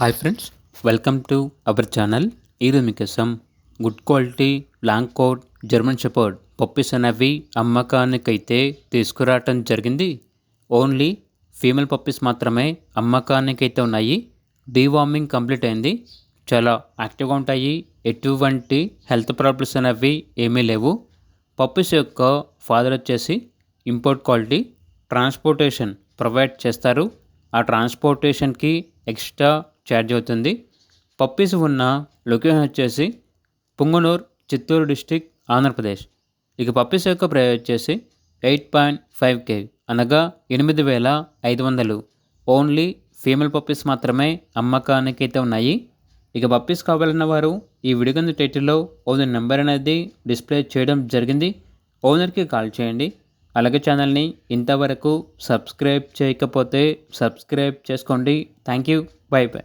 Hi friends, welcome to our channel. ఈరోజు మీకోసం good quality long coat German shepherd puppies అనేవి అమ్మకానికైతే తీసుకురావటం జరిగింది. ఓన్లీ ఫీమేల్ పప్పీస్ మాత్రమే అమ్మకానికైతే ఉన్నాయి. డీవార్మింగ్ కంప్లీట్ అయింది. చాలా యాక్టివ్గా ఉంటాయి. ఎటువంటి హెల్త్ ప్రాబ్లమ్స్ అనేవి ఏమీ లేవు. పప్పీస్ యొక్క ఫాదర్ వచ్చేసి ఇంపోర్ట్ క్వాలిటీ. ట్రాన్స్పోర్టేషన్ ప్రొవైడ్ చేస్తారు. ఆ ట్రాన్స్పోర్టేషన్కి ఎక్స్ట్రా ఛార్జ్ అవుతుంది. పప్పీస్ ఉన్న లొకేషన్ వచ్చేసి పుంగనూర్, చిత్తూరు డిస్టిక్, ఆంధ్రప్రదేశ్. ఇక పప్పీస్ యొక్క ప్రైస్ వచ్చేసి 8.5K అనగా 8,500. ఓన్లీ ఫీమేల్ పప్పీస్ మాత్రమే అమ్మకానికి అయితే ఉన్నాయి. ఇక పప్పీస్ కావాలన్న వారు ఈ వీడియో కింద టైటిల్లో ఓనర్ నెంబర్ అనేది డిస్ప్లే చేయడం జరిగింది. ఓనర్కి కాల్ చేయండి. అలాగే ఛానల్ని ఇంతవరకు సబ్స్క్రైబ్ చేయకపోతే సబ్స్క్రైబ్ చేసుకోండి. Thank you. By by.